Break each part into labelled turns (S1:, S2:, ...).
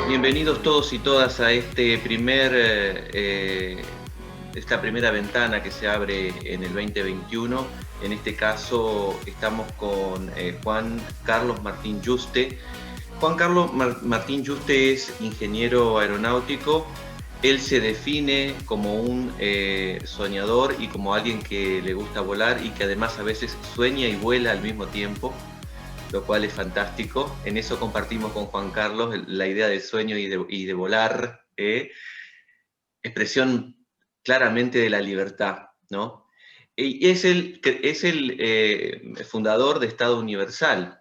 S1: Bienvenidos todos y todas a esta primera ventana que se abre en el 2021. En este caso estamos con Juan Carlos Martín Yuste. Juan Carlos Martín Yuste es ingeniero aeronáutico. Él se define como un soñador y como alguien que le gusta volar y que además a veces sueña y vuela al mismo tiempo, lo cual es fantástico. En eso compartimos con Juan Carlos la idea del sueño y de volar, expresión claramente de la libertad, ¿no? Y es el fundador de Estado Universal,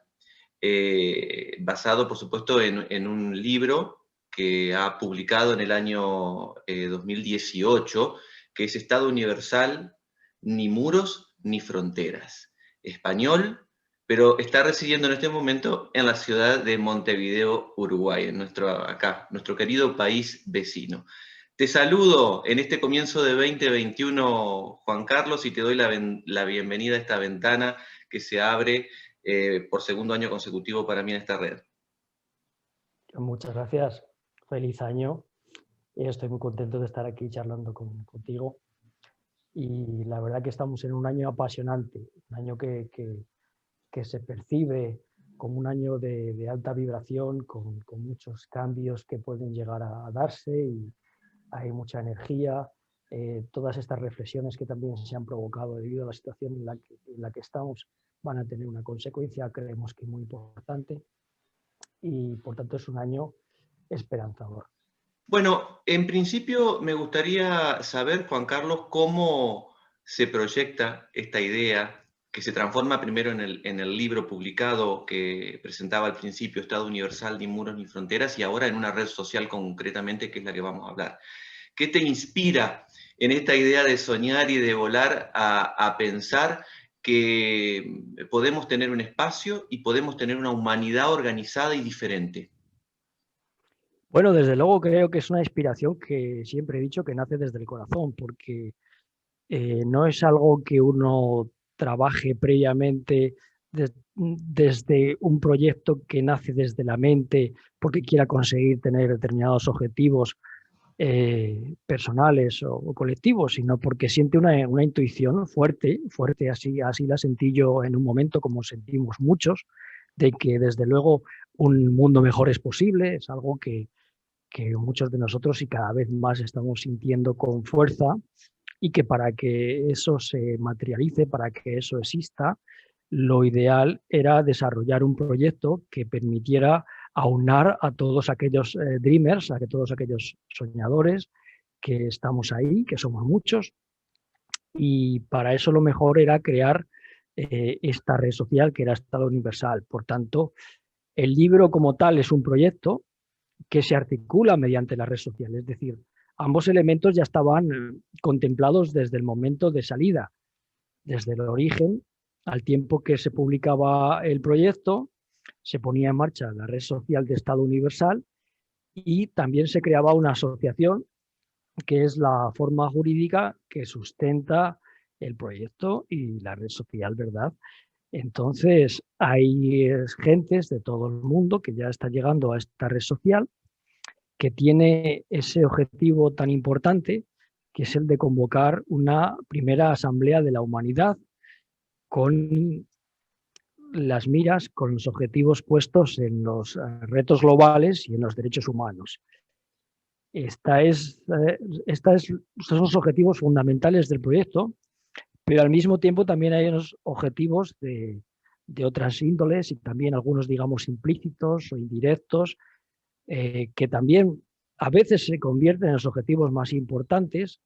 S1: basado, por supuesto, en un libro que ha publicado en el año 2018, que es Estado Universal, ni muros ni fronteras. Español, pero está residiendo en este momento en la ciudad de Montevideo, Uruguay, en nuestro querido país vecino. Te saludo en este comienzo de 2021, Juan Carlos, y te doy la bienvenida a esta ventana que se abre por segundo año consecutivo para mí en esta red.
S2: Muchas gracias. Feliz año. Estoy muy contento de estar aquí charlando contigo. Y la verdad que estamos en un año apasionante, un año que se percibe como un año de alta vibración, con muchos cambios que pueden llegar a darse y hay mucha energía. Todas estas reflexiones que también se han provocado debido a la situación en la que estamos van a tener una consecuencia, creemos que muy importante, y por tanto es un año esperanzador.
S1: Bueno, en principio me gustaría saber, Juan Carlos, cómo se proyecta esta idea que se transforma primero en el libro publicado que presentaba al principio, Estado Universal, ni muros ni fronteras, y ahora en una red social concretamente, que es la que vamos a hablar. ¿Qué te inspira en esta idea de soñar y de volar a pensar que podemos tener un espacio y podemos tener una humanidad organizada y diferente?
S2: Bueno, desde luego creo que es una inspiración que siempre he dicho que nace desde el corazón, porque no es algo que uno trabaje previamente desde un proyecto que nace desde la mente porque quiera conseguir tener determinados objetivos personales o colectivos, sino porque siente una intuición fuerte, fuerte, así la sentí yo en un momento, como sentimos muchos, de que desde luego un mundo mejor es posible, es algo que muchos de nosotros y cada vez más estamos sintiendo con fuerza, y que para que eso se materialice, para que eso exista, lo ideal era desarrollar un proyecto que permitiera aunar a todos aquellos dreamers, a todos aquellos soñadores que estamos ahí, que somos muchos, y para eso lo mejor era crear esta red social que era Estado Universal. Por tanto, el libro como tal es un proyecto que se articula mediante la red social, es decir, ambos elementos ya estaban contemplados desde el momento de salida, desde el origen, al tiempo que se publicaba el proyecto, se ponía en marcha la red social de Estado Universal y también se creaba una asociación que es la forma jurídica que sustenta el proyecto y la red social, ¿verdad? Entonces, hay gentes de todo el mundo que ya están llegando a esta red social, que tiene ese objetivo tan importante, que es el de convocar una primera asamblea de la humanidad con las miras, con los objetivos puestos en los retos globales y en los derechos humanos. Estos son los objetivos fundamentales del proyecto, pero al mismo tiempo también hay unos objetivos de otras índoles y también algunos, digamos, implícitos o indirectos, que también a veces se convierten en los objetivos más importantes.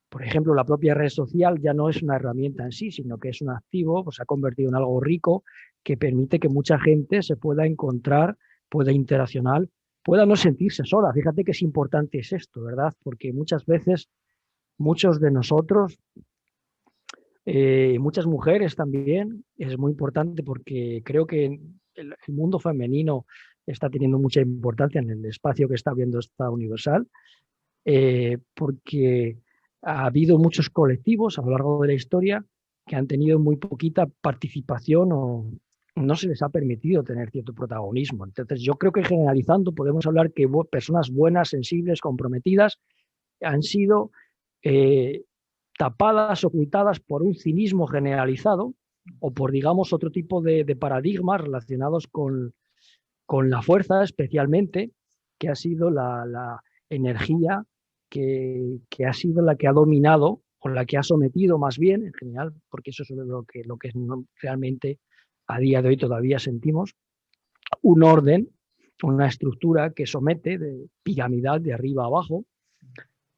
S2: Por ejemplo, la propia red social ya no es una herramienta en sí, sino que es un activo, pues se ha convertido en algo rico que permite que mucha gente se pueda encontrar, pueda interaccionar, pueda no sentirse sola. Fíjate que es importante es esto, ¿verdad? Porque muchas veces muchos de nosotros, muchas mujeres también, es muy importante porque creo que el mundo femenino está teniendo mucha importancia en el espacio que está viendo esta Universal, porque ha habido muchos colectivos a lo largo de la historia que han tenido muy poquita participación no se les ha permitido tener cierto protagonismo. Entonces, yo creo que generalizando podemos hablar que personas buenas, sensibles, comprometidas, han sido tapadas, ocultadas por un cinismo generalizado o por, digamos, otro tipo de paradigmas relacionados con la fuerza, especialmente, que ha sido la energía que ha sido la que ha dominado o la que ha sometido más bien, en general, porque eso es lo que realmente a día de hoy todavía sentimos, un orden, una estructura que somete de piramidal de arriba a abajo,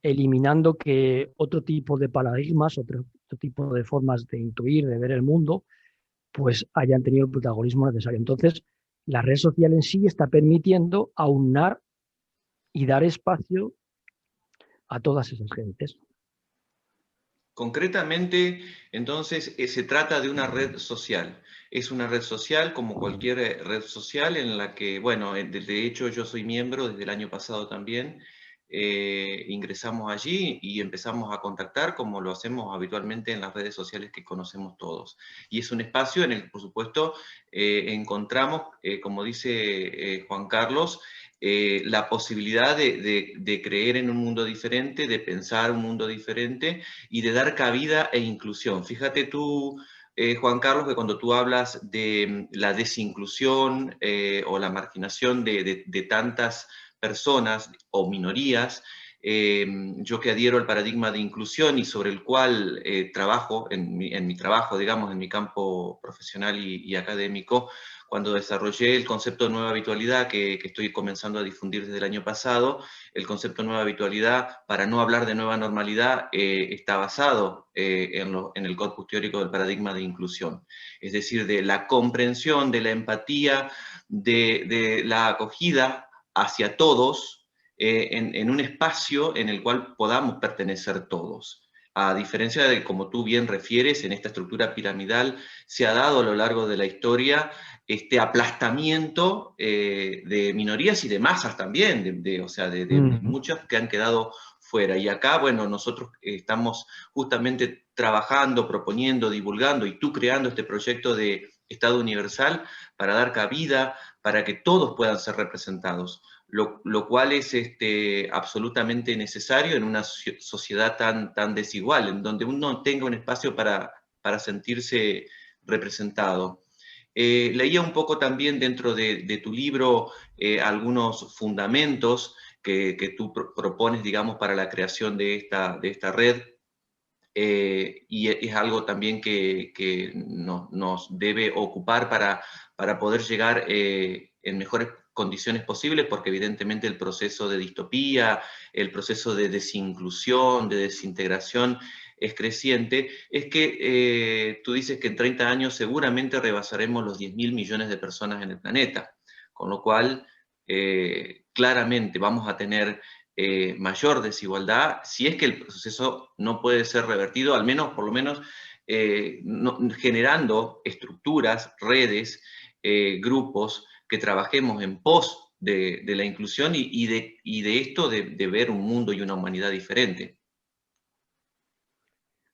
S2: eliminando que otro tipo de paradigmas, otro tipo de formas de intuir, de ver el mundo, pues hayan tenido el protagonismo necesario. Entonces, la red social en sí está permitiendo aunar y dar espacio a todas esas gentes.
S1: Concretamente, entonces, se trata de una red social. Es una red social como cualquier red social en la que, bueno, de hecho yo soy miembro desde el año pasado también. Ingresamos allí y empezamos a contactar como lo hacemos habitualmente en las redes sociales que conocemos todos. Y es un espacio en el que, por supuesto, encontramos, como dice Juan Carlos, la posibilidad de creer en un mundo diferente, de pensar un mundo diferente y de dar cabida e inclusión. Fíjate tú, Juan Carlos, que cuando tú hablas de la desinclusión o la marginación de tantas personas o minorías, yo que adhiero al paradigma de inclusión y sobre el cual trabajo en mi trabajo, digamos, en mi campo profesional y académico, cuando desarrollé el concepto de nueva habitualidad que estoy comenzando a difundir desde el año pasado, el concepto de nueva habitualidad, para no hablar de nueva normalidad, está basado en el corpus teórico del paradigma de inclusión, es decir, de la comprensión, de la empatía, de la acogida hacia todos en un espacio en el cual podamos pertenecer todos. A diferencia de, como tú bien refieres, en esta estructura piramidal se ha dado a lo largo de la historia este aplastamiento de minorías y de masas también, o sea, de muchas que han quedado fuera. Y acá, bueno, nosotros estamos justamente trabajando, proponiendo, divulgando y tú creando este proyecto de Estado Universal para dar cabida, para que todos puedan ser representados, lo cual es absolutamente necesario en una sociedad tan desigual, en donde uno tenga un espacio para sentirse representado. Leía un poco también dentro de tu libro algunos fundamentos que tú propones, digamos, para la creación de esta red, y es algo también que nos debe ocupar para poder llegar en mejores condiciones posibles, porque evidentemente el proceso de distopía, el proceso de desinclusión, de desintegración, es creciente, es que tú dices que en 30 años seguramente rebasaremos los 10.000 millones de personas en el planeta, con lo cual claramente vamos a tener mayor desigualdad, si es que el proceso no puede ser revertido, al menos, por lo menos, generando estructuras, redes, grupos que trabajemos en pos de la inclusión y de esto de ver un mundo y una humanidad diferente.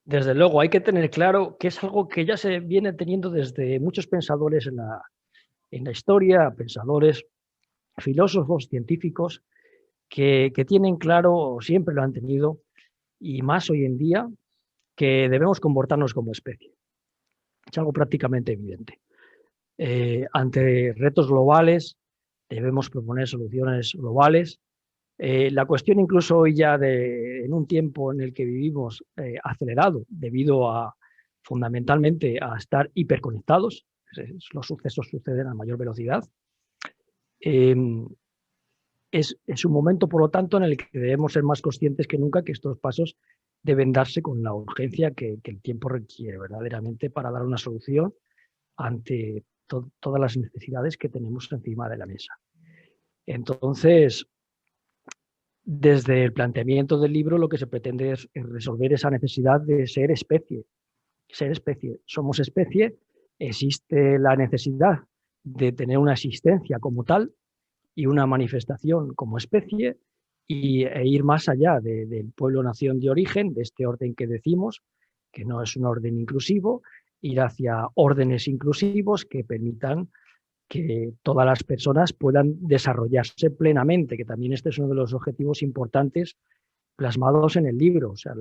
S2: Desde luego, hay que tener claro que es algo que ya se viene teniendo desde muchos pensadores en la historia, pensadores, filósofos, científicos, que tienen claro, siempre lo han tenido, y más hoy en día, que debemos comportarnos como especie. Es algo prácticamente evidente. Ante retos globales, debemos proponer soluciones globales. La cuestión incluso hoy ya en un tiempo en el que vivimos acelerado debido a fundamentalmente a estar hiperconectados, los sucesos suceden a mayor velocidad, es un momento, por lo tanto, en el que debemos ser más conscientes que nunca que estos pasos deben darse con la urgencia que el tiempo requiere verdaderamente para dar una solución ante todas las necesidades que tenemos encima de la mesa. Entonces, desde el planteamiento del libro lo que se pretende es resolver esa necesidad de ser especie. Ser especie. Somos especie, existe la necesidad de tener una existencia como tal y una manifestación como especie e ir más allá del pueblo-nación de origen, de este orden que decimos, que no es un orden inclusivo, ir hacia órdenes inclusivos que permitan que todas las personas puedan desarrollarse plenamente, que también este es uno de los objetivos importantes plasmados en el libro. O sea,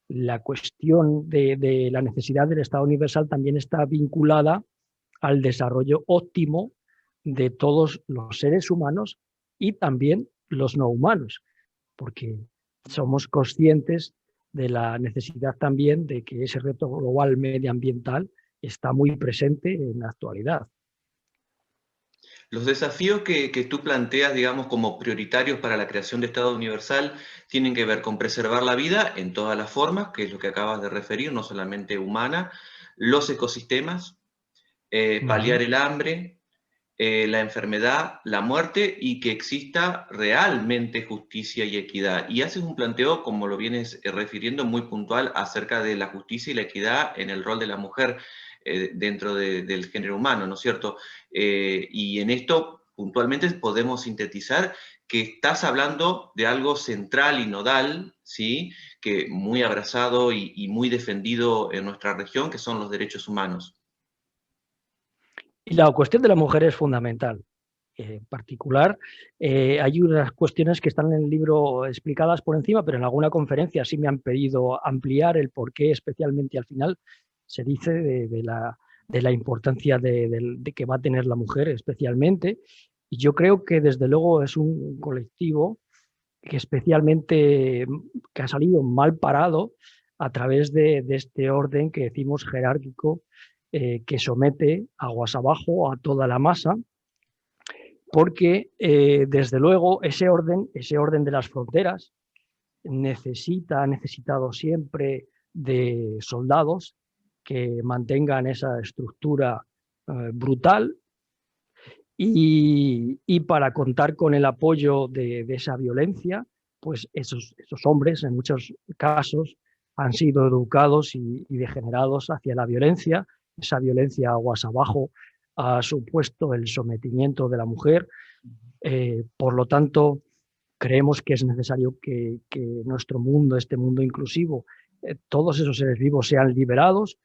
S2: la cuestión de la necesidad del Estado universal también está vinculada al desarrollo óptimo de todos los seres humanos y también los no humanos, porque somos conscientes de la necesidad también de que ese reto global medioambiental está muy presente en la actualidad.
S1: Los desafíos que tú planteas, digamos, como prioritarios para la creación de Estado universal tienen que ver con preservar la vida en todas las formas, que es lo que acabas de referir, no solamente humana, los ecosistemas, paliar el hambre, la enfermedad, la muerte y que exista realmente justicia y equidad. Y haces un planteo, como lo vienes refiriendo, muy puntual acerca de la justicia y la equidad en el rol de la mujer dentro del género humano, ¿no es cierto? Y en esto puntualmente podemos sintetizar que estás hablando de algo central y nodal, ¿sí? Que muy abrazado y muy defendido en nuestra región, que son los derechos humanos.
S2: Y la cuestión de la mujer es fundamental. En particular, hay unas cuestiones que están en el libro explicadas por encima, pero en alguna conferencia sí me han pedido ampliar el porqué, especialmente al final se dice de la importancia de que va a tener la mujer especialmente. Y yo creo que desde luego es un colectivo que especialmente que ha salido mal parado a través de este orden que decimos jerárquico, que somete aguas abajo a toda la masa, porque desde luego ese orden de las fronteras ha necesitado siempre de soldados que mantengan esa estructura brutal y para contar con el apoyo de esa violencia, pues esos hombres en muchos casos han sido educados y degenerados hacia la violencia. Esa violencia aguas abajo ha supuesto el sometimiento de la mujer. Por lo tanto, creemos que es necesario que nuestro mundo, este mundo inclusivo, todos esos seres vivos sean liberados.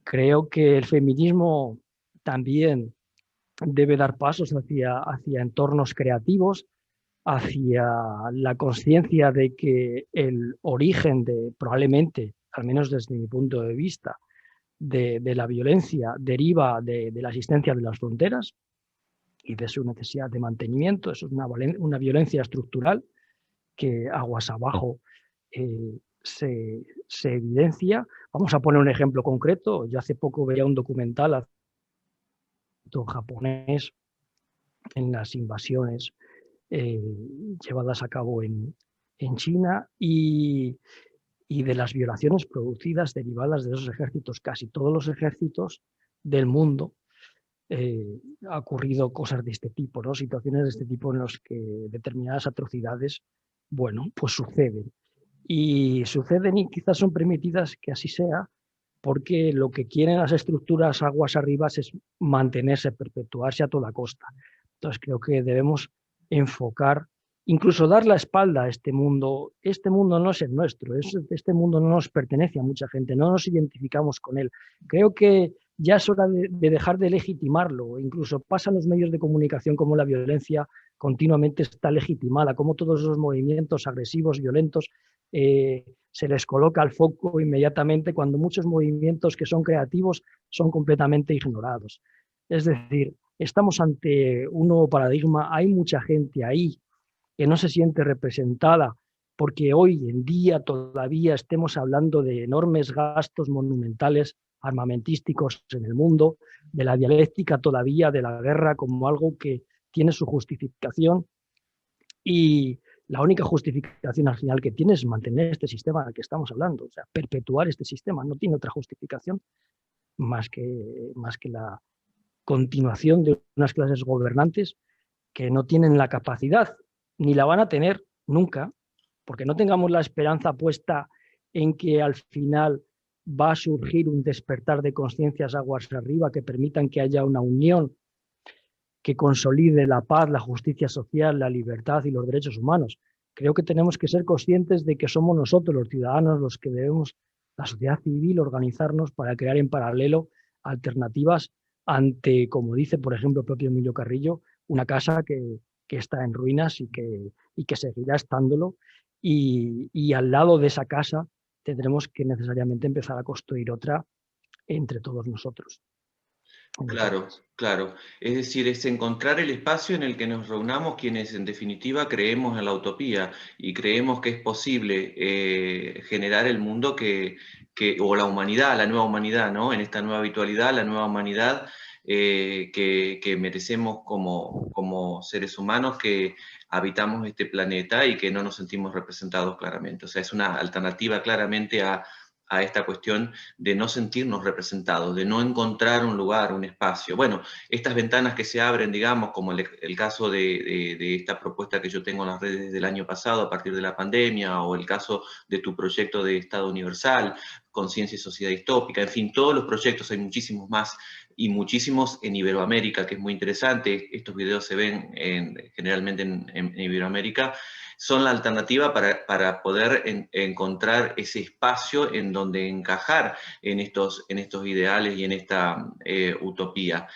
S2: Creo que el feminismo también debe dar pasos hacia entornos creativos, hacia la conciencia de que el origen de, probablemente, al menos desde mi punto de vista, de la violencia deriva de la existencia de las fronteras y de su necesidad de mantenimiento. Eso es una violencia estructural que aguas abajo se evidencia. Vamos a poner un ejemplo concreto. Yo hace poco veía un documental japonés en las invasiones llevadas a cabo en China y de las violaciones producidas derivadas de esos ejércitos. Casi todos los ejércitos del mundo ha ocurrido cosas de este tipo, ¿no? Situaciones de este tipo en las que determinadas atrocidades, bueno, pues suceden. Y suceden y quizás son permitidas que así sea, porque lo que quieren las estructuras aguas arriba es mantenerse, perpetuarse a toda costa. Entonces creo que debemos enfocar, incluso dar la espalda a este mundo. Este mundo no es el nuestro, este mundo no nos pertenece a mucha gente, no nos identificamos con él. Creo que ya es hora de dejar de legitimarlo. Incluso pasa en los medios de comunicación como la violencia continuamente está legitimada, como todos esos movimientos agresivos, violentos, se les coloca al foco inmediatamente cuando muchos movimientos que son creativos son completamente ignorados. Es decir, estamos ante un nuevo paradigma, hay mucha gente ahí que no se siente representada porque hoy en día todavía estemos hablando de enormes gastos monumentales armamentísticos en el mundo, de la dialéctica todavía, de la guerra como algo que tiene su justificación y la única justificación al final que tiene es mantener este sistema del que estamos hablando, o sea, perpetuar este sistema, no tiene otra justificación más que la continuación de unas clases gobernantes que no tienen la capacidad, ni la van a tener nunca, porque no tengamos la esperanza puesta en que al final va a surgir un despertar de conciencias aguas arriba que permitan que haya una unión que consolide la paz, la justicia social, la libertad y los derechos humanos. Creo que tenemos que ser conscientes de que somos nosotros, los ciudadanos, los que debemos la sociedad civil, organizarnos para crear en paralelo alternativas ante, como dice, por ejemplo, el propio Emilio Carrillo, una casa que está en ruinas y que seguirá estándolo. Y al lado de esa casa tendremos que necesariamente empezar a construir otra entre todos nosotros.
S1: Claro, claro. Es decir, es encontrar el espacio en el que nos reunamos quienes en definitiva creemos en la utopía y creemos que es posible generar el mundo o la humanidad, la nueva humanidad, ¿no? En esta nueva virtualidad, la nueva humanidad que merecemos como seres humanos que habitamos este planeta y que no nos sentimos representados claramente. O sea, es una alternativa claramente a esta cuestión de no sentirnos representados, de no encontrar un lugar, un espacio. Bueno, estas ventanas que se abren, digamos, como el caso de esta propuesta que yo tengo en las redes desde el año pasado a partir de la pandemia, o el caso de tu proyecto de Estado Universal, Conciencia y Sociedad Distópica, en fin, todos los proyectos, hay muchísimos más, y muchísimos en Iberoamérica, que es muy interesante. Estos videos se ven generalmente en Iberoamérica, son la alternativa para poder encontrar ese espacio en donde encajar en estos ideales y en esta utopía.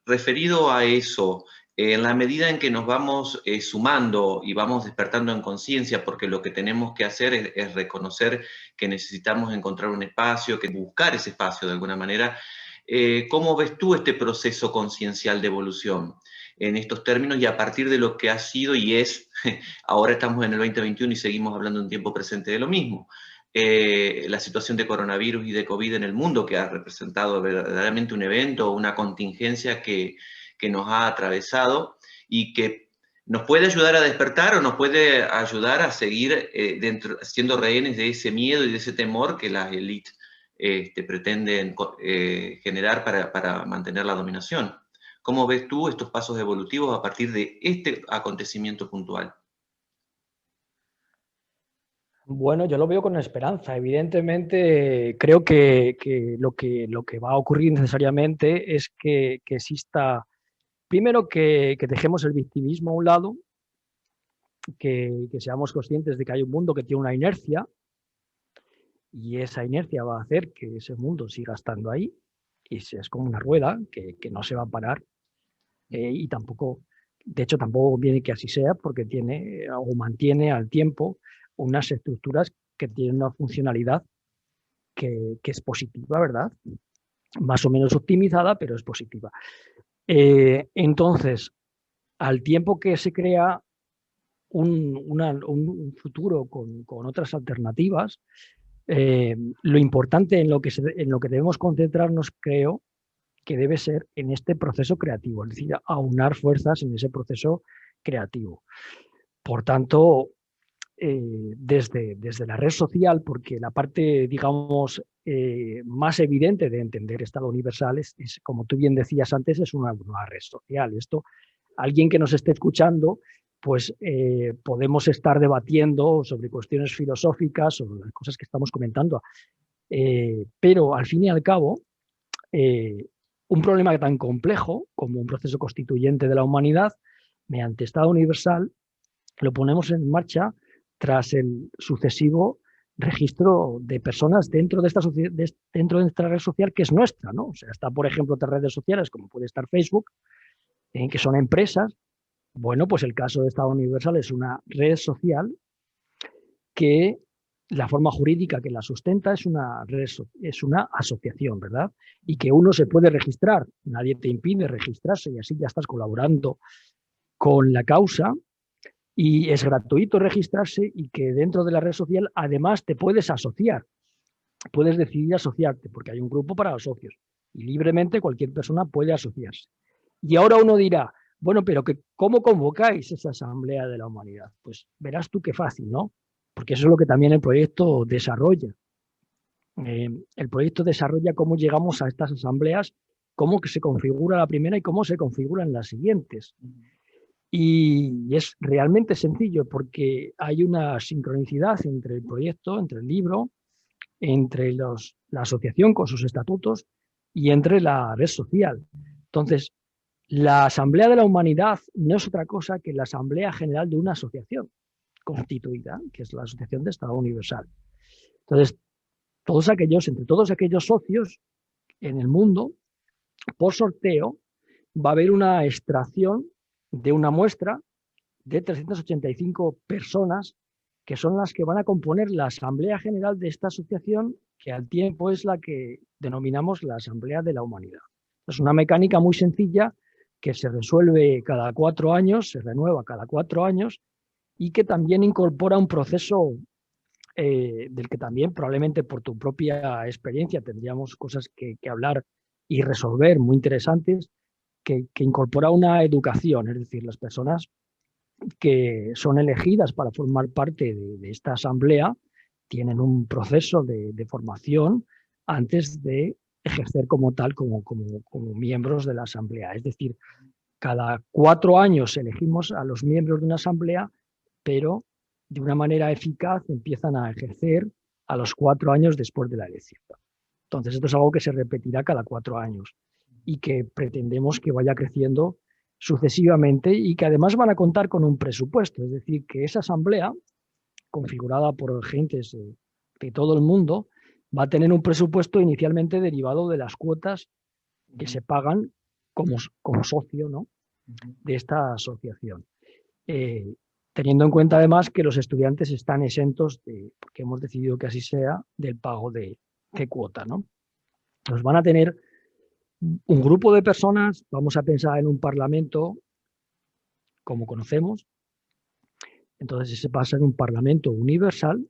S1: Referido a eso, en la medida en que nos vamos sumando y vamos despertando en conciencia, porque lo que tenemos que hacer es reconocer que necesitamos encontrar un espacio, que buscar ese espacio de alguna manera, ¿cómo ves tú este proceso conciencial de evolución en estos términos y a partir de lo que ha sido y es, ahora estamos en el 2021 y seguimos hablando en tiempo presente de lo mismo, la situación de coronavirus y de COVID en el mundo, que ha representado verdaderamente un evento, una contingencia que nos ha atravesado y que nos puede ayudar a despertar o nos puede ayudar a seguir siendo rehenes de ese miedo y de ese temor que las élites pretenden generar para mantener la dominación. ¿Cómo ves tú estos pasos evolutivos a partir de este acontecimiento puntual?
S2: Bueno, yo lo veo con esperanza. Evidentemente, creo que lo que va a ocurrir necesariamente es que exista, primero, que dejemos el victimismo a un lado, que seamos conscientes de que hay un mundo que tiene una inercia y esa inercia va a hacer que ese mundo siga estando ahí y es como una rueda que no se va a parar y tampoco, de hecho, tampoco viene que así sea porque tiene o mantiene al tiempo unas estructuras que tienen una funcionalidad que es positiva, ¿verdad? Más o menos optimizada, pero es positiva. Entonces, al tiempo que se crea un futuro con otras alternativas, lo importante en lo que debemos concentrarnos, creo, que debe ser en este proceso creativo, es decir, aunar fuerzas en ese proceso creativo. Por tanto, desde la red social, porque la parte, digamos, más evidente de entender Estado universal es, como tú bien decías antes, es una red social. Esto, alguien que nos esté escuchando, pues podemos estar debatiendo sobre cuestiones filosóficas, sobre las cosas que estamos comentando, pero al fin y al cabo, un problema tan complejo como un proceso constituyente de la humanidad, mediante Estado universal, lo ponemos en marcha tras el sucesivo registro de personas dentro de dentro de esta red social que es nuestra, ¿no? O sea, está, por ejemplo, otras redes sociales como puede estar Facebook, que son empresas. Bueno, pues el caso de Estado Universal es una red social que la forma jurídica que la sustenta es es una asociación, ¿verdad? Y que uno se puede registrar, nadie te impide registrarse y así ya estás colaborando con la causa y es gratuito registrarse y que dentro de la red social además te puedes asociar, puedes decidir asociarte porque hay un grupo para los socios y libremente cualquier persona puede asociarse. Y ahora uno dirá, bueno, pero ¿cómo convocáis esa asamblea de la humanidad? Pues verás tú qué fácil, ¿no? Porque eso es lo que también el proyecto desarrolla. El proyecto desarrolla cómo llegamos a estas asambleas, cómo que se configura la primera y cómo se configuran las siguientes. Y es realmente sencillo porque hay una sincronicidad entre el proyecto, entre el libro, entre la asociación con sus estatutos y entre la red social. Entonces, la Asamblea de la Humanidad no es otra cosa que la Asamblea General de una asociación constituida, que es la Asociación de Estado Universal. Entonces, entre todos aquellos socios en el mundo, por sorteo, va a haber una extracción de una muestra de 385 personas que son las que van a componer la Asamblea General de esta asociación, que al tiempo es la que denominamos la Asamblea de la Humanidad. Es una mecánica muy sencilla que se resuelve cada 4 años, se renueva cada 4 años y que también incorpora un proceso del que también probablemente por tu propia experiencia tendríamos cosas que hablar y resolver muy interesantes, que incorpora una educación, es decir, las personas que son elegidas para formar parte de esta asamblea tienen un proceso de formación antes de ejercer como tal, como miembros de la asamblea. Es decir, cada 4 años elegimos a los miembros de una asamblea, pero de una manera eficaz empiezan a ejercer a los 4 años después de la elección. Entonces, esto es algo que se repetirá cada 4 años y que pretendemos que vaya creciendo sucesivamente y que además van a contar con un presupuesto. Es decir, que esa asamblea, configurada por gentes de todo el mundo, va a tener un presupuesto inicialmente derivado de las cuotas que se pagan como socio, ¿no?, de esta asociación. Teniendo en cuenta además que los estudiantes están exentos, porque hemos decidido que así sea, del pago de cuota, ¿no? Nos van a tener un grupo de personas, vamos a pensar en un parlamento como conocemos, entonces se pasa en un parlamento universal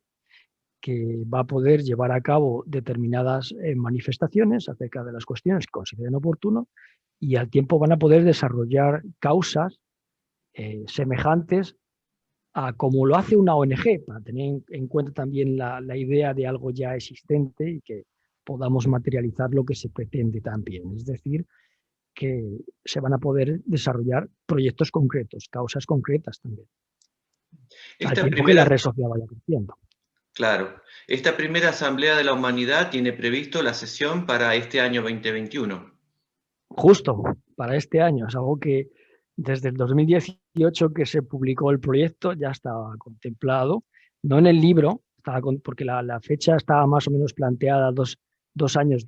S2: que va a poder llevar a cabo determinadas manifestaciones acerca de las cuestiones que consideren oportuno y al tiempo van a poder desarrollar causas semejantes a como lo hace una ONG, para tener en cuenta también la idea de algo ya existente y que podamos materializar lo que se pretende también. Es decir, que se van a poder desarrollar proyectos concretos, causas concretas también, al tiempo que la red social vaya creciendo.
S1: Claro. Esta primera Asamblea de la Humanidad tiene previsto la sesión para este año 2021.
S2: Justo, para este año. Es algo que desde el 2018 que se publicó el proyecto ya estaba contemplado, no en el libro, porque la fecha estaba más o menos planteada dos años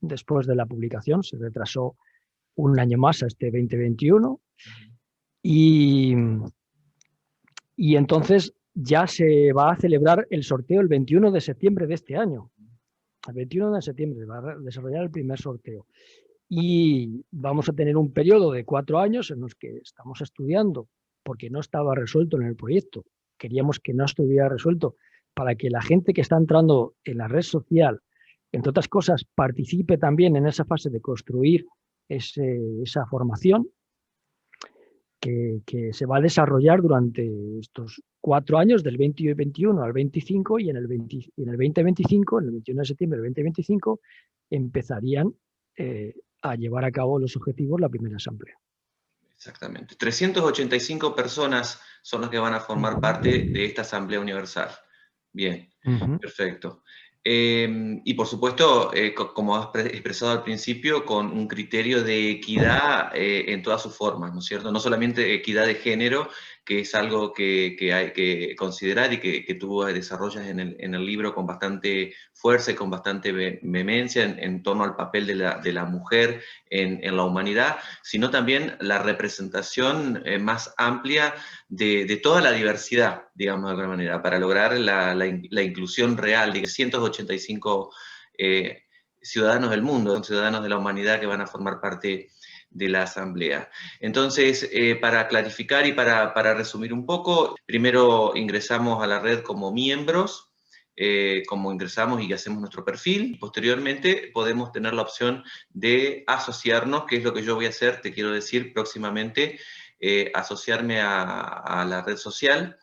S2: después de la publicación, se retrasó un año más a este 2021 y entonces ya se va a celebrar el sorteo el 21 de septiembre de este año. El 21 de septiembre va a desarrollar el primer sorteo. Y vamos a tener un periodo de 4 años en los que estamos estudiando, porque no estaba resuelto en el proyecto. Queríamos que no estuviera resuelto para que la gente que está entrando en la red social, entre otras cosas, participe también en esa fase de construir esa formación que se va a desarrollar durante estos 4 años, del 2021 al 25, y en el 2025, en el 21 de septiembre del 2025, empezarían a llevar a cabo los objetivos la primera asamblea.
S1: Exactamente. 385 personas son las que van a formar parte de esta Asamblea Universal. Bien, perfecto. Y por supuesto, como has expresado al principio, con un criterio de equidad en todas sus formas, ¿no es cierto? No solamente equidad de género, que es algo que hay que considerar y que tú desarrollas en el libro con bastante fuerza y con bastante vehemencia en torno al papel de la mujer en la humanidad, sino también la representación más amplia de toda la diversidad, digamos de alguna manera, para lograr la inclusión real de 185 ciudadanos del mundo, ciudadanos de la humanidad que van a formar parte de la Asamblea. Entonces, para clarificar y para resumir un poco, primero ingresamos a la red como miembros, como ingresamos y hacemos nuestro perfil. Posteriormente podemos tener la opción de asociarnos, que es lo que yo voy a hacer, te quiero decir, próximamente, asociarme a la red social.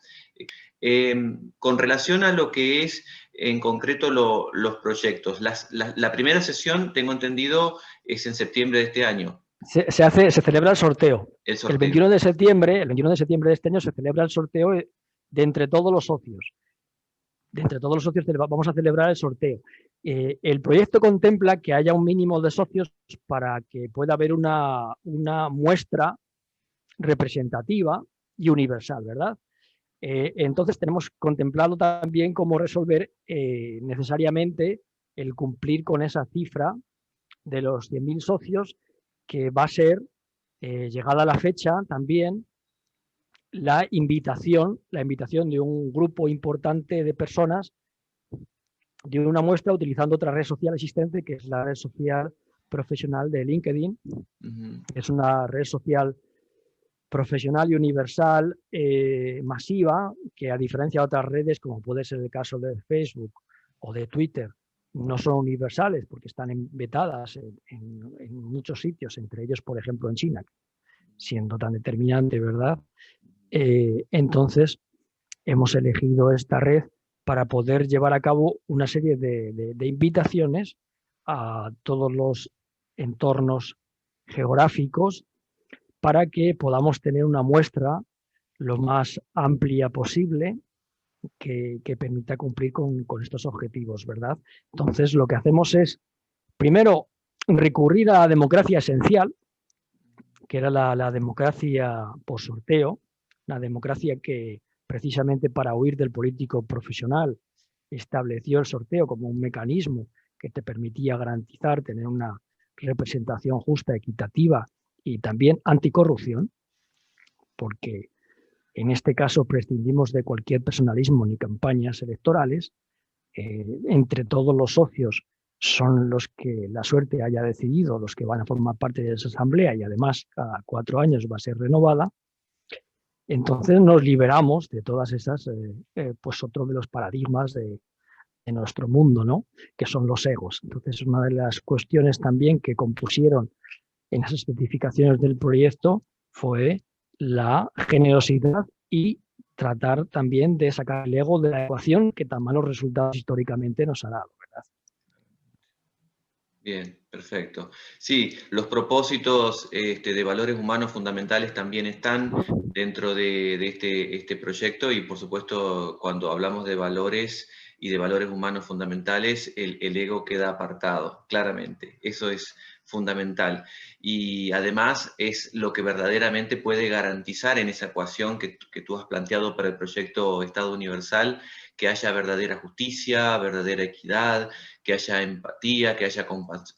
S1: Con relación a lo que es en concreto los proyectos, la primera sesión, tengo entendido, es en septiembre de este año.
S2: Se celebra el sorteo. El 21 de septiembre de este año se celebra el sorteo de entre todos los socios. De entre todos los socios vamos a celebrar el sorteo. El proyecto contempla que haya un mínimo de socios para que pueda haber una muestra representativa y universal, ¿verdad? Entonces tenemos contemplado también cómo resolver necesariamente el cumplir con esa cifra de los 100.000 socios, que va a ser, llegada la fecha también, la invitación de un grupo importante de personas de una muestra utilizando otra red social existente, que es la red social profesional de LinkedIn. Es una red social profesional y universal, masiva, que a diferencia de otras redes, como puede ser el caso de Facebook o de Twitter, no son universales porque están vetadas en muchos sitios, entre ellos, por ejemplo, en China, siendo tan determinante, ¿verdad? Entonces, hemos elegido esta red para poder llevar a cabo una serie de invitaciones a todos los entornos geográficos para que podamos tener una muestra lo más amplia posible que permita cumplir con estos objetivos, ¿verdad? Entonces, lo que hacemos es, primero, recurrir a la democracia esencial, que era la democracia por sorteo, la democracia que, precisamente para huir del político profesional, estableció el sorteo como un mecanismo que te permitía garantizar tener una representación justa, equitativa y también anticorrupción, porque en este caso prescindimos de cualquier personalismo ni campañas electorales. Entre todos los socios son los que la suerte haya decidido, los que van a formar parte de esa asamblea, y además cada 4 años va a ser renovada. Entonces nos liberamos de todas esas, pues otro de los paradigmas de nuestro mundo, ¿no? Que son los egos. Entonces, una de las cuestiones también que compusieron en las especificaciones del proyecto fue la generosidad y tratar también de sacar el ego de la ecuación que tan malos resultados históricamente nos ha dado, ¿verdad?
S1: Bien, perfecto. Sí, los propósitos de valores humanos fundamentales también están dentro de este proyecto, y por supuesto cuando hablamos de valores y de valores humanos fundamentales, el ego queda apartado, claramente. Eso es fundamental. Y además es lo que verdaderamente puede garantizar en esa ecuación que tú has planteado para el proyecto Estado Universal, que haya verdadera justicia, verdadera equidad, que haya empatía, que haya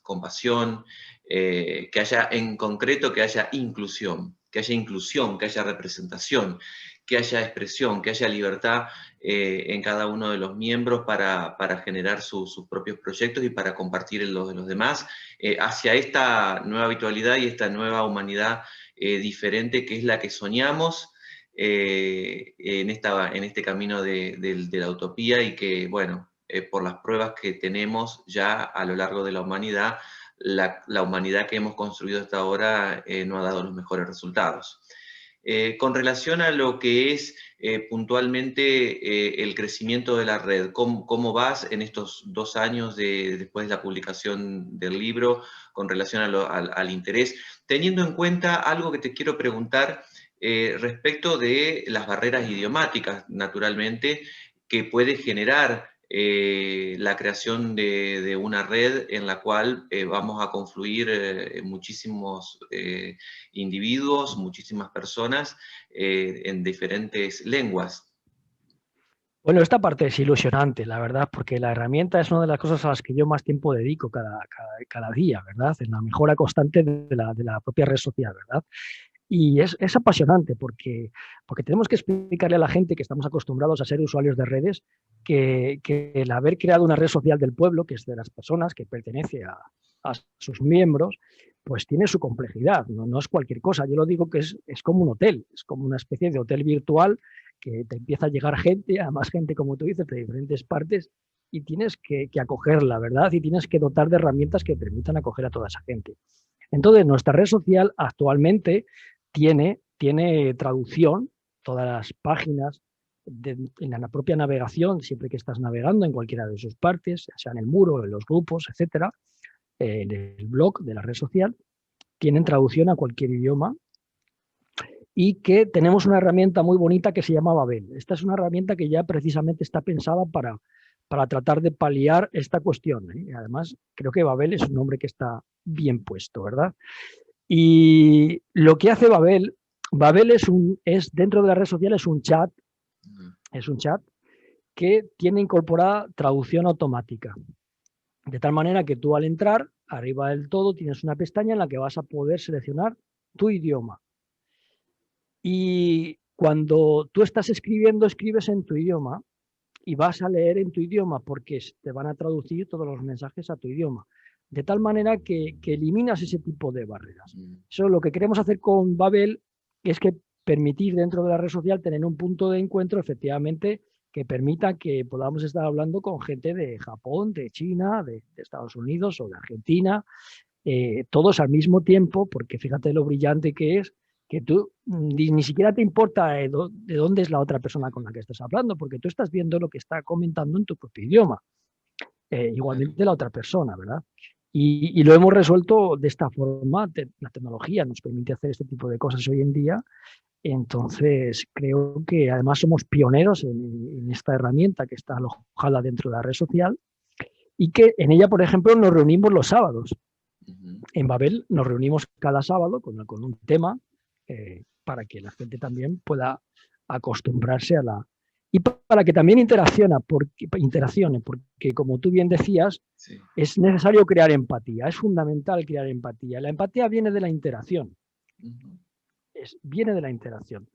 S1: compasión, que haya, en concreto, que haya inclusión, que haya representación, que haya expresión, que haya libertad en cada uno de los miembros para generar sus propios proyectos y para compartir los de los demás, hacia esta nueva habitualidad y esta nueva humanidad diferente, que es la que soñamos en este camino de la utopía, y que, bueno, por las pruebas que tenemos ya a lo largo de la humanidad, la humanidad que hemos construido hasta ahora no ha dado los mejores resultados. Con relación a lo que es puntualmente el crecimiento de la red, ¿cómo vas en estos 2 años después de la publicación del libro con relación al interés? Teniendo en cuenta algo que te quiero preguntar respecto de las barreras idiomáticas, naturalmente, que puede generar la creación de una red en la cual vamos a confluir muchísimos individuos, muchísimas personas en diferentes lenguas.
S2: Bueno, esta parte es ilusionante, la verdad, porque la herramienta es una de las cosas a las que yo más tiempo dedico cada día, ¿verdad? En la mejora constante de la propia red social, ¿verdad? Y es apasionante porque tenemos que explicarle a la gente que estamos acostumbrados a ser usuarios de redes que el haber creado una red social del pueblo, que es de las personas, que pertenece a sus miembros, pues tiene su complejidad, no es cualquier cosa. Yo lo digo que es como un hotel, es como una especie de hotel virtual que te empieza a llegar gente, a más gente, como tú dices, de diferentes partes, y tienes que acogerla, ¿verdad? Y tienes que dotar de herramientas que permitan acoger a toda esa gente. Entonces, nuestra red social actualmente tiene traducción, todas las páginas en la propia navegación, siempre que estás navegando en cualquiera de sus partes, sea en el muro, en los grupos, etcétera, en el blog de la red social, tienen traducción a cualquier idioma, y que tenemos una herramienta muy bonita que se llama Babel. Esta es una herramienta que ya precisamente está pensada para tratar de paliar esta cuestión, ¿eh? Además, creo que Babel es un nombre que está bien puesto, ¿verdad? Y lo que hace Babel es dentro de la red social es un chat que tiene incorporada traducción automática. De tal manera que tú al entrar, arriba del todo, tienes una pestaña en la que vas a poder seleccionar tu idioma. Y cuando tú estás escribiendo, escribes en tu idioma y vas a leer en tu idioma porque te van a traducir todos los mensajes a tu idioma. De tal manera que eliminas ese tipo de barreras. Eso lo que queremos hacer con Babel es que permitir dentro de la red social tener un punto de encuentro efectivamente que permita que podamos estar hablando con gente de Japón, de China, de Estados Unidos o de Argentina, todos al mismo tiempo, porque fíjate lo brillante que es, que tú ni siquiera te importa de dónde es la otra persona con la que estás hablando, porque tú estás viendo lo que está comentando en tu propio idioma, igualmente la otra persona, ¿verdad? Y lo hemos resuelto de esta forma, la tecnología nos permite hacer este tipo de cosas hoy en día, entonces creo que además somos pioneros en esta herramienta que está alojada dentro de la red social y que en ella, por ejemplo, nos reunimos los sábados. En Babel nos reunimos cada sábado con un tema para que la gente también pueda acostumbrarse a la... Y para que también interaccione, porque como tú bien decías,
S1: Sí.
S2: es necesario crear empatía, es fundamental crear empatía. La empatía viene de la interacción, viene de la interacción.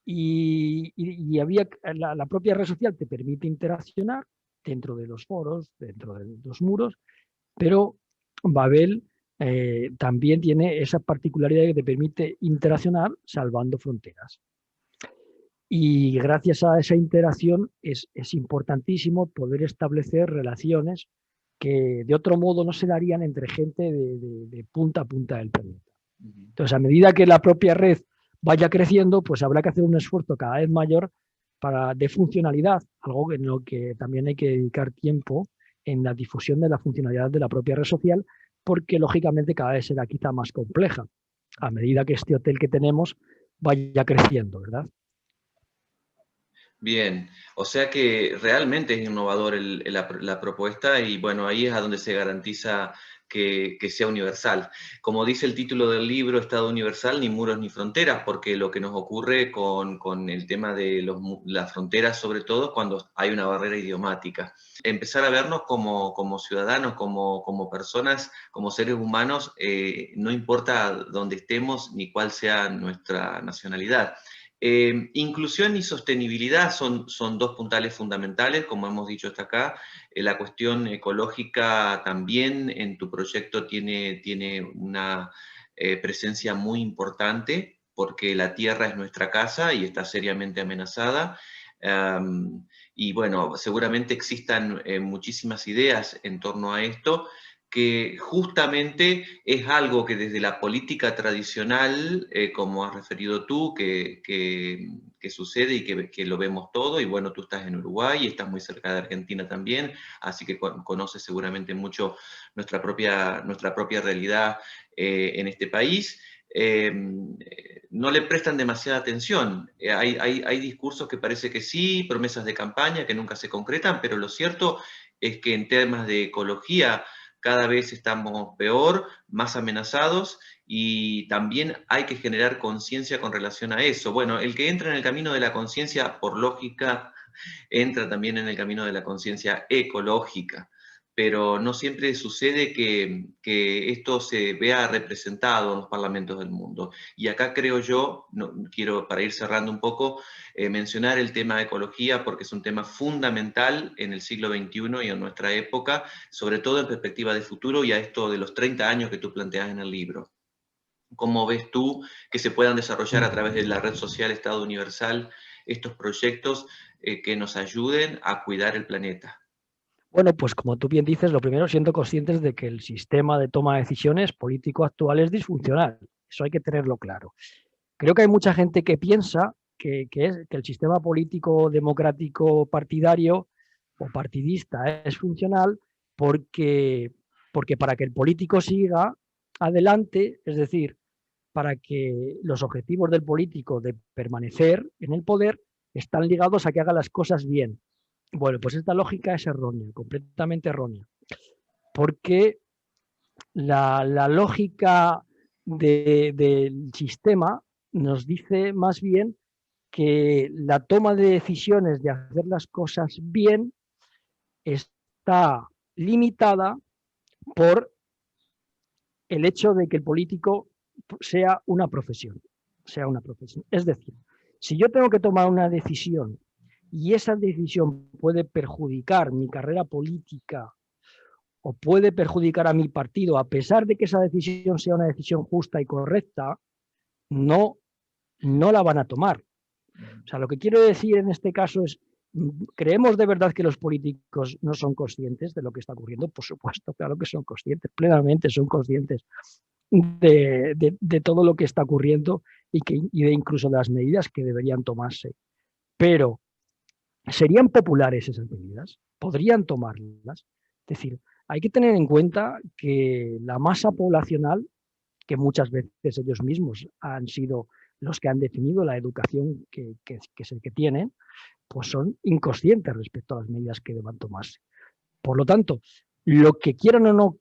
S2: Y había la propia red social te permite interaccionar dentro de los foros, dentro de los muros, pero Babel también tiene esa particularidad que te permite interaccionar salvando fronteras. Y gracias a esa interacción es importantísimo poder establecer relaciones que de otro modo no se darían entre gente de punta a punta del planeta. Entonces, a medida que la propia red vaya creciendo, pues habrá que hacer un esfuerzo cada vez mayor de funcionalidad, algo en lo que también hay que dedicar tiempo en la difusión de la funcionalidad de la propia red social, porque lógicamente cada vez será quizá más compleja a medida que este hotel que tenemos vaya creciendo, ¿verdad?
S1: Bien, o sea que realmente es innovador la propuesta y bueno, ahí es a donde se garantiza que sea universal. Como dice el título del libro, Estado Universal, ni muros ni fronteras, porque lo que nos ocurre con el tema de las fronteras, sobre todo cuando hay una barrera idiomática. Empezar a vernos como ciudadanos, como personas, como seres humanos, no importa dónde estemos ni cuál sea nuestra nacionalidad. Inclusión y sostenibilidad son dos puntales fundamentales, como hemos dicho hasta acá. La cuestión ecológica también en tu proyecto tiene una presencia muy importante, porque la tierra es nuestra casa y está seriamente amenazada. Y bueno, seguramente existan muchísimas ideas en torno a esto, que justamente es algo que desde la política tradicional, como has referido tú, que sucede y que lo vemos todo, y bueno, tú estás en Uruguay y estás muy cerca de Argentina también, así que conoces seguramente mucho nuestra propia realidad en este país. No le prestan demasiada atención. Hay discursos que parece que sí, promesas de campaña que nunca se concretan, pero lo cierto es que en temas de ecología, cada vez estamos peor, más amenazados y también hay que generar conciencia con relación a eso. Bueno, el que entra en el camino de la conciencia, por lógica, entra también en el camino de la conciencia ecológica, pero no siempre sucede que esto se vea representado en los parlamentos del mundo. Y acá creo yo, quiero para ir cerrando un poco, mencionar el tema de ecología porque es un tema fundamental en el siglo XXI y en nuestra época, sobre todo en perspectiva de futuro y a esto de los 30 años que tú planteas en el libro. ¿Cómo ves tú que se puedan desarrollar a través de la red social Estado Universal estos proyectos que nos ayuden a cuidar el planeta?
S2: Bueno, pues como tú bien dices, lo primero siendo conscientes de que el sistema de toma de decisiones político actual es disfuncional. Eso hay que tenerlo claro. Creo que hay mucha gente que piensa que el sistema político democrático partidario o partidista es funcional porque, porque para que el político siga adelante, es decir, para que los objetivos del político de permanecer en el poder están ligados a que haga las cosas bien. Bueno, pues esta lógica es errónea, completamente errónea, porque la lógica del sistema nos dice más bien que la toma de decisiones de hacer las cosas bien está limitada por el hecho de que el político sea una profesión. Es decir, si yo tengo que tomar una decisión y esa decisión puede perjudicar mi carrera política o puede perjudicar a mi partido, a pesar de que esa decisión sea una decisión justa y correcta, no la van a tomar. O sea, lo que quiero decir en este caso es, ¿creemos de verdad que los políticos no son conscientes de lo que está ocurriendo? Por supuesto, claro que son conscientes, plenamente son conscientes de todo lo que está ocurriendo y de incluso de las medidas que deberían tomarse. Pero, ¿serían populares esas medidas? ¿Podrían tomarlas? Es decir, hay que tener en cuenta que la masa poblacional, que muchas veces ellos mismos han sido los que han definido la educación que tienen, pues son inconscientes respecto a las medidas que deban tomarse. Por lo tanto, lo que quieran o no,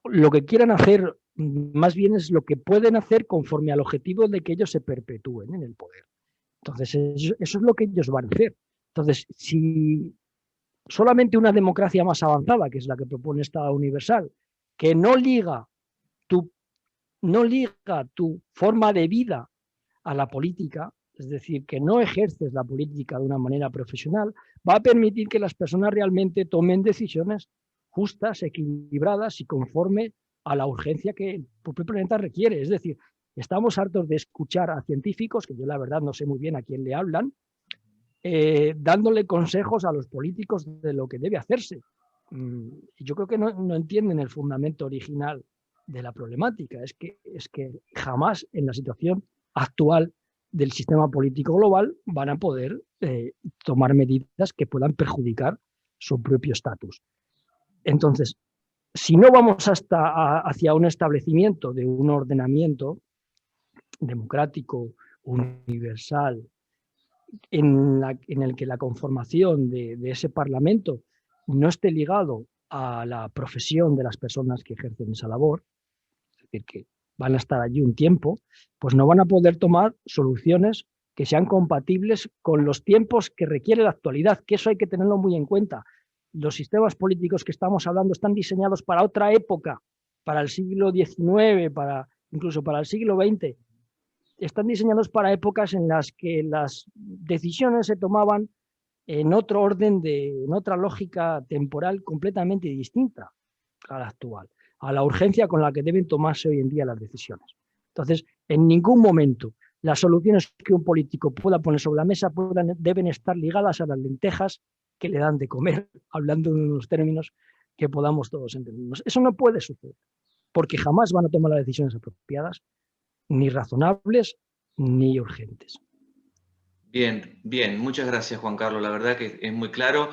S2: lo que quieran hacer más bien es lo que pueden hacer conforme al objetivo de que ellos se perpetúen en el poder. Entonces, eso es lo que ellos van a hacer. Entonces, si solamente una democracia más avanzada, que es la que propone Estado Universal, que no liga tu forma de vida a la política, es decir, que no ejerces la política de una manera profesional, va a permitir que las personas realmente tomen decisiones justas, equilibradas y conforme a la urgencia que el propio planeta requiere. Es decir, estamos hartos de escuchar a científicos, que yo la verdad no sé muy bien a quién le hablan, dándole consejos a los políticos de lo que debe hacerse. Yo creo que no entienden el fundamento original de la problemática. Es que jamás en la situación actual del sistema político global van a poder tomar medidas que puedan perjudicar su propio estatus. Entonces, si no vamos hacia un establecimiento de un ordenamiento democrático, universal, en el que la conformación de ese Parlamento no esté ligado a la profesión de las personas que ejercen esa labor, es decir, que van a estar allí un tiempo, pues no van a poder tomar soluciones que sean compatibles con los tiempos que requiere la actualidad, que eso hay que tenerlo muy en cuenta. Los sistemas políticos que estamos hablando están diseñados para otra época, para el siglo XIX, incluso para el siglo XX. Están diseñados para épocas en las que las decisiones se tomaban en otro orden, en otra lógica temporal completamente distinta a la actual, a la urgencia con la que deben tomarse hoy en día las decisiones. Entonces, en ningún momento las soluciones que un político pueda poner sobre la mesa deben estar ligadas a las lentejas que le dan de comer, hablando de unos términos que podamos todos entendernos. Eso no puede suceder, porque jamás van a tomar las decisiones apropiadas, ni razonables, ni urgentes.
S1: Bien, bien, muchas gracias Juan Carlos, la verdad que es muy claro.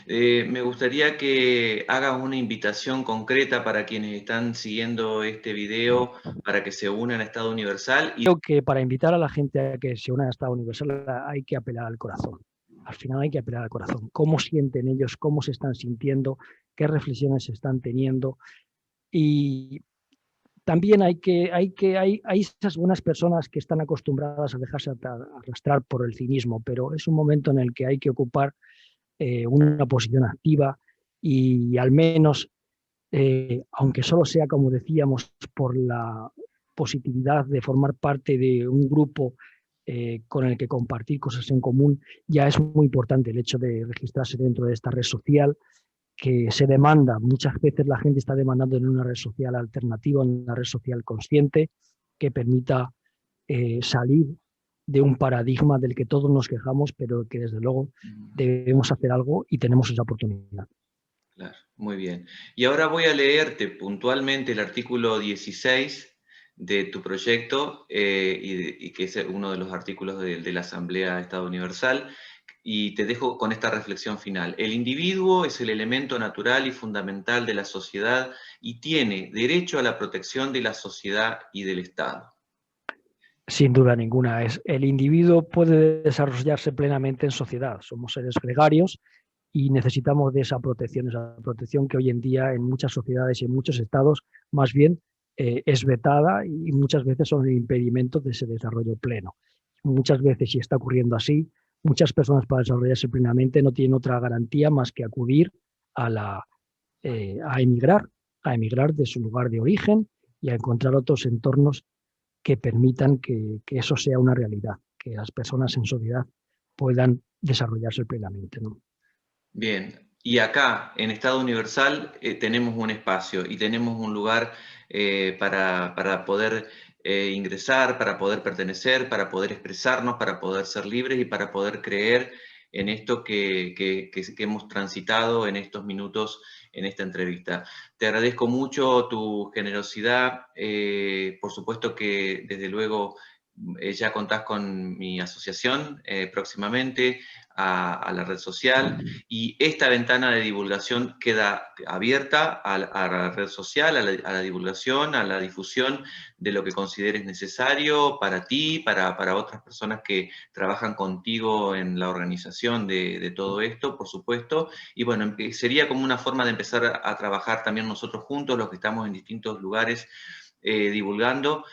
S1: Me gustaría que hagas una invitación concreta para quienes están siguiendo este video para que se unan a Estado Universal.
S2: Creo que para invitar a la gente a que se unan a Estado Universal hay que apelar al corazón. Al final hay que apelar al corazón. ¿Cómo sienten ellos? ¿Cómo se están sintiendo? ¿Qué reflexiones se están teniendo? Y también hay esas buenas personas que están acostumbradas a dejarse arrastrar por el cinismo, pero es un momento en el que hay que ocupar una posición activa y al menos, aunque solo sea, como decíamos, por la positividad de formar parte de un grupo con el que compartir cosas en común, ya es muy importante el hecho de registrarse dentro de esta red social, que se demanda. Muchas veces la gente está demandando en una red social alternativa, en una red social consciente, que permita salir de un paradigma del que todos nos quejamos, pero que desde luego debemos hacer algo y tenemos esa oportunidad.
S1: Claro, muy bien. Y ahora voy a leerte puntualmente el artículo 16 de tu proyecto, y que es uno de los artículos de la Asamblea de Estado Universal, y te dejo con esta reflexión final. El individuo es el elemento natural y fundamental de la sociedad y tiene derecho a la protección de la sociedad y del Estado.
S2: Sin duda ninguna. El individuo puede desarrollarse plenamente en sociedad. Somos seres gregarios y necesitamos de esa protección que hoy en día en muchas sociedades y en muchos estados más bien es vetada y muchas veces son el impedimento de ese desarrollo pleno. Muchas veces, si está ocurriendo así, muchas personas para desarrollarse plenamente no tienen otra garantía más que acudir a emigrar a emigrar de su lugar de origen y a encontrar otros entornos que permitan que eso sea una realidad, que las personas en sociedad puedan desarrollarse plenamente, ¿no?
S1: Bien, y acá en Estado Universal tenemos un espacio y tenemos un lugar para poder ingresar, para poder pertenecer, para poder expresarnos, para poder ser libres y para poder creer en esto que hemos transitado en estos minutos en esta entrevista. Te agradezco mucho tu generosidad, por supuesto que desde luego ya contás con mi asociación próximamente a la red social y esta ventana de divulgación queda abierta a la red social, a la divulgación, a la difusión de lo que consideres necesario para ti, para otras personas que trabajan contigo en la organización de todo esto, por supuesto. Y bueno, sería como una forma de empezar a trabajar también nosotros juntos, los que estamos en distintos lugares, divulgando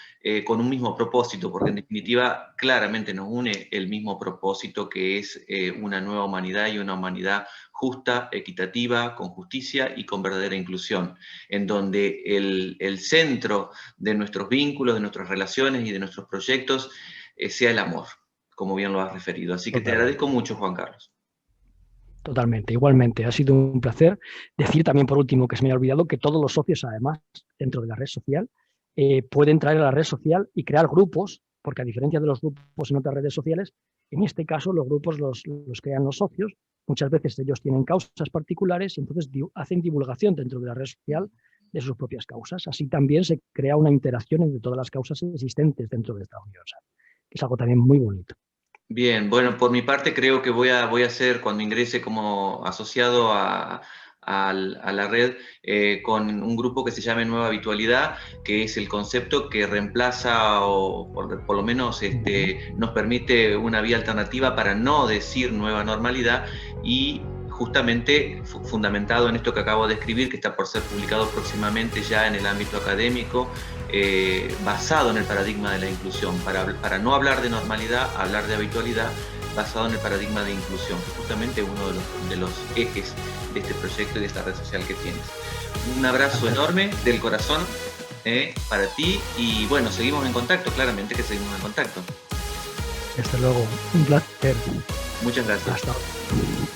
S1: con un mismo propósito, porque en definitiva claramente nos une el mismo propósito que es una nueva humanidad y una humanidad justa, equitativa, con justicia y con verdadera inclusión, en donde el centro de nuestros vínculos, de nuestras relaciones y de nuestros proyectos sea el amor, como bien lo has referido. Así que te agradezco mucho, Juan Carlos.
S2: Totalmente, igualmente. Ha sido un placer. Decir también, por último, que se me ha olvidado que todos los socios, además, dentro de la red social, pueden traer a la red social y crear grupos, porque a diferencia de los grupos en otras redes sociales, en este caso los grupos los crean los socios. Muchas veces ellos tienen causas particulares y entonces hacen divulgación dentro de la red social de sus propias causas. Así también se crea una interacción entre todas las causas existentes dentro de esta universal, que es algo también muy bonito.
S1: Bien, bueno, por mi parte creo que voy a hacer cuando ingrese como asociado a la red con un grupo que se llame Nueva Habitualidad, que es el concepto que reemplaza o por lo menos nos permite una vía alternativa para no decir nueva normalidad y justamente fundamentado en esto que acabo de escribir, que está por ser publicado próximamente ya en el ámbito académico, basado en el paradigma de la inclusión, para no hablar de normalidad, hablar de habitualidad, basado en el paradigma de inclusión, justamente uno de los ejes de este proyecto y de esta red social que tienes. Un abrazo enorme del corazón para ti y bueno, seguimos en contacto, claramente que seguimos en contacto.
S2: Desde luego, un placer.
S1: Muchas gracias.
S2: Hasta ahora.